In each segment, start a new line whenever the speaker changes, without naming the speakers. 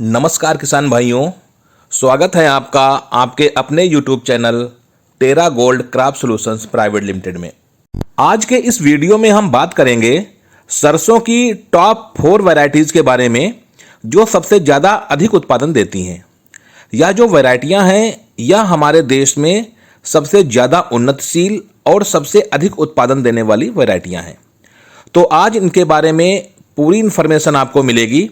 नमस्कार किसान भाइयों, स्वागत है आपका आपके अपने YouTube channel terra gold crop solutions private limited में। आज के इस वीडियो में हम बात करेंगे सरसों की टॉप 4 वैरायटीज़ के बारे में जो सबसे ज़्यादा अधिक उत्पादन देती हैं। यह जो वैरायटियां हैं यह हमारे देश में सबसे ज़्यादा उन्नतशील और सबसे अधिक उत्पादन देने वाली वैरायटियां हैं। तो आज इनके बारे में पूरी इन्फॉर्मेशन आपको मिलेगी।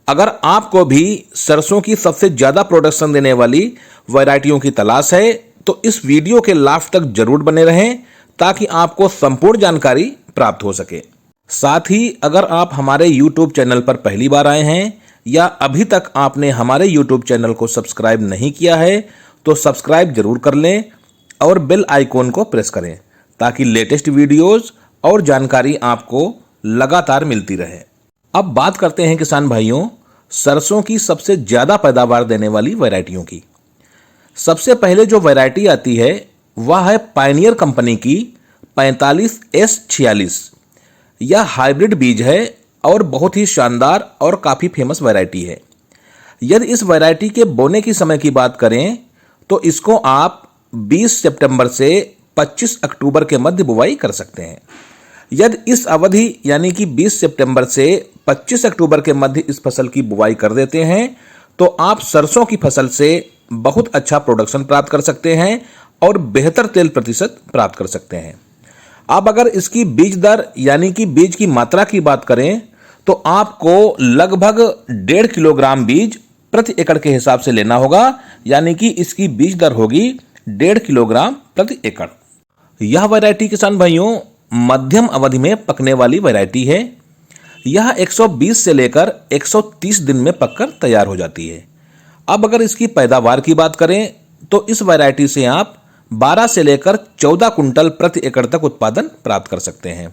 अगर आपको भी सरसों की सबसे ज़्यादा प्रोडक्शन देने वाली वैरायटियों की तलाश है तो इस वीडियो के लास्ट तक जरूर बने रहें ताकि आपको संपूर्ण जानकारी प्राप्त हो सके। साथ ही अगर आप हमारे YouTube चैनल पर पहली बार आए हैं या अभी तक आपने हमारे YouTube चैनल को सब्सक्राइब नहीं किया है तो सब्सक्राइब जरूर कर लें और बेल आइकॉन को प्रेस करें ताकि लेटेस्ट वीडियोज़ और जानकारी आपको लगातार मिलती रहे। अब बात करते हैं किसान भाइयों सरसों की सबसे ज़्यादा पैदावार देने वाली वैरायटियों की। सबसे पहले जो वैरायटी आती है वह है पायनियर कंपनी की 45S46। यह हाइब्रिड बीज है और बहुत ही शानदार और काफ़ी फेमस वैरायटी है। यदि इस वैरायटी के बोने की समय की बात करें तो इसको आप 20 सितंबर से 25 अक्टूबर के मध्य बुवाई कर सकते हैं। यदि इस अवधि यानी कि 20 सितंबर से 25 अक्टूबर के मध्य इस फसल की बुवाई कर देते हैं तो आप सरसों की फसल से बहुत अच्छा प्रोडक्शन प्राप्त कर सकते हैं और बेहतर तेल प्रतिशत प्राप्त कर सकते हैं। अब अगर इसकी बीज दर यानी कि बीज की मात्रा की बात करें तो आपको लगभग 1.5 किलोग्राम बीज प्रति एकड़ के हिसाब से लेना होगा, यानी कि इसकी बीज दर होगी 1.5 किलोग्राम प्रति एकड़। यह वैरायटी किसान भाइयों मध्यम अवधि में पकने वाली वैरायटी है। यह 120 से लेकर 130 दिन में पककर तैयार हो जाती है। अब अगर इसकी पैदावार की बात करें तो इस वैरायटी से आप 12 से लेकर 14 कुंटल प्रति एकड़ तक उत्पादन प्राप्त कर सकते हैं।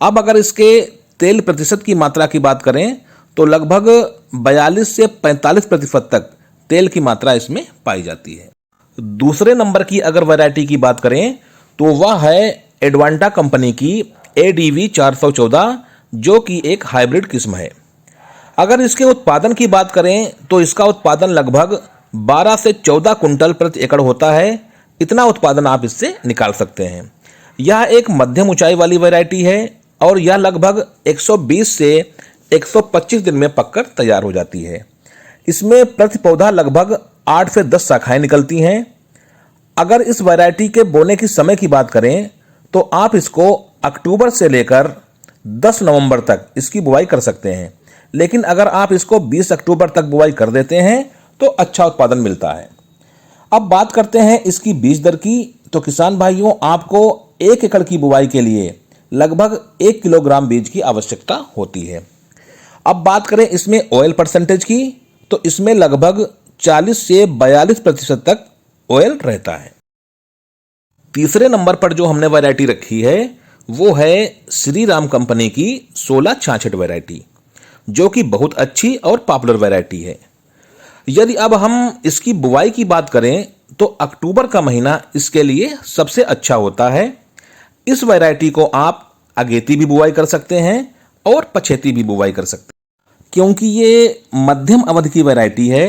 अब अगर इसके तेल प्रतिशत की मात्रा की बात करें तो लगभग 42 से 45% तक तेल की मात्रा इसमें पाई जाती है। दूसरे नंबर की अगर वैरायटी की बात करें तो वह है एडवांटा कंपनी की ADV 414 जो कि एक हाइब्रिड किस्म है। अगर इसके उत्पादन की बात करें तो इसका उत्पादन लगभग 12 से 14 कुंटल प्रति एकड़ होता है। इतना उत्पादन आप इससे निकाल सकते हैं। यह एक मध्यम ऊंचाई वाली वैरायटी है और यह लगभग 120 से 125 दिन में पककर तैयार हो जाती है। इसमें प्रति पौधा लगभग 8 से 10 शाखाएं निकलती हैं। अगर इस वैरायटी के बोने की समय की बात करें तो आप इसको अक्टूबर से लेकर 10 नवंबर तक इसकी बुवाई कर सकते हैं, लेकिन अगर आप इसको 20 अक्टूबर तक बुवाई कर देते हैं तो अच्छा उत्पादन मिलता है। अब बात करते हैं इसकी बीज दर की। तो किसान भाइयों आपको 1 एकड़ की बुवाई के लिए लगभग 1 किलोग्राम बीज की आवश्यकता होती है। अब बात करें इसमें ऑयल परसेंटेज की तो इसमें लगभग 40 से 42% तक ऑयल रहता है। तीसरे नंबर पर जो हमने वैरायटी रखी है वो है श्री राम कंपनी की 1666 वैरायटी जो कि बहुत अच्छी और पॉपुलर वैरायटी है। यदि अब हम इसकी बुवाई की बात करें तो अक्टूबर का महीना इसके लिए सबसे अच्छा होता है। इस वैरायटी को आप अगेती भी बुवाई कर सकते हैं और पछेती भी बुवाई कर सकते हैं क्योंकि ये मध्यम अवधि की वैरायटी है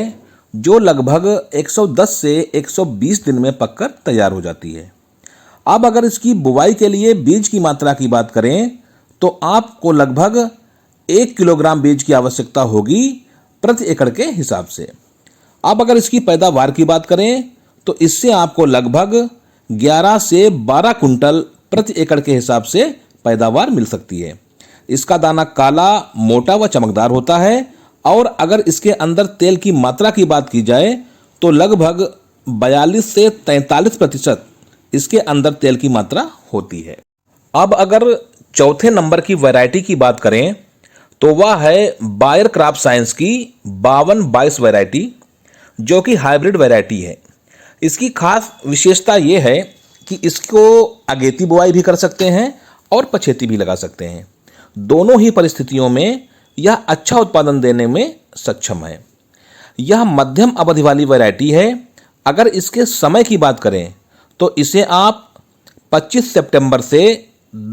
जो लगभग 110 से 120 दिन में पककर तैयार हो जाती है। अब अगर इसकी बुवाई के लिए बीज की मात्रा की बात करें तो आपको लगभग 1 किलोग्राम बीज की आवश्यकता होगी प्रति एकड़ के हिसाब से। अब अगर इसकी पैदावार की बात करें तो इससे आपको लगभग 11 से 12 कुंटल प्रति एकड़ के हिसाब से पैदावार मिल सकती है। इसका दाना काला, मोटा व चमकदार होता है और अगर इसके अंदर तेल की मात्रा की बात की जाए तो लगभग 42 से 43% इसके अंदर तेल की मात्रा होती है। अब अगर चौथे नंबर की वैरायटी की बात करें तो वह है बायर क्रॉप साइंस की 5222 वैरायटी जो कि हाइब्रिड वैरायटी है। इसकी खास विशेषता यह है कि इसको अगेती बुआई भी कर सकते हैं और पछेती भी लगा सकते हैं। दोनों ही परिस्थितियों में यह अच्छा उत्पादन देने में सक्षम है। यह मध्यम अवधि वाली वैरायटी है। अगर इसके समय की बात करें तो इसे आप 25 सितंबर से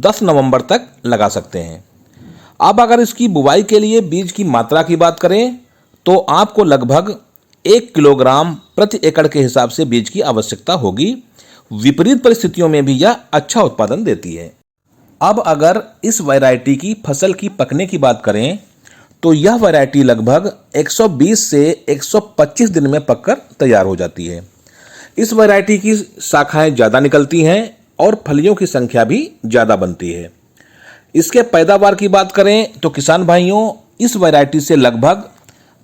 10 नवंबर तक लगा सकते हैं। अब अगर इसकी बुवाई के लिए बीज की मात्रा की बात करें तो आपको लगभग 1 किलोग्राम प्रति एकड़ के हिसाब से बीज की आवश्यकता होगी। विपरीत परिस्थितियों में भी यह अच्छा उत्पादन देती है। अब अगर इस वैरायटी की फसल की पकने की बात करें तो यह वैरायटी लगभग 120 से 125 दिन में पककर तैयार हो जाती है। इस वैरायटी की शाखाएं ज़्यादा निकलती हैं और फलियों की संख्या भी ज़्यादा बनती है। इसके पैदावार की बात करें तो किसान भाइयों, इस वैरायटी से लगभग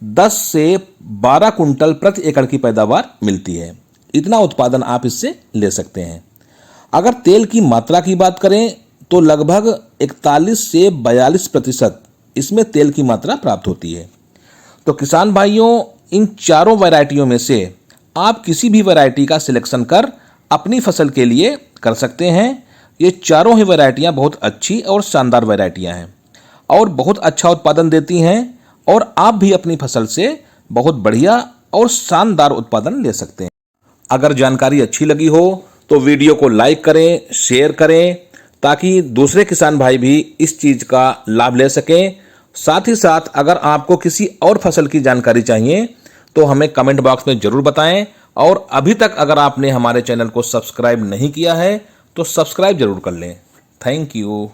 10 से 12 कुंटल प्रति एकड़ की पैदावार मिलती है। इतना उत्पादन आप इससे ले सकते हैं। अगर तेल की मात्रा की बात करें तो लगभग 41 से 42% इसमें तेल की मात्रा प्राप्त होती है। तो किसान भाइयों, इन चारों वैरायटियों में से आप किसी भी वैरायटी का सिलेक्शन कर अपनी फसल के लिए कर सकते हैं। ये चारों ही वैरायटियां बहुत अच्छी और शानदार वैरायटियां हैं और बहुत अच्छा उत्पादन देती हैं और आप भी अपनी फसल से बहुत बढ़िया और शानदार उत्पादन ले सकते हैं। अगर जानकारी अच्छी लगी हो तो वीडियो को लाइक करें, शेयर करें ताकि दूसरे किसान भाई भी इस चीज़ का लाभ ले सकें। साथ ही साथ अगर आपको किसी और फसल की जानकारी चाहिए तो हमें कमेंट बॉक्स में ज़रूर बताएं और अभी तक अगर आपने हमारे चैनल को सब्सक्राइब नहीं किया है तो सब्सक्राइब जरूर कर लें। Thank you.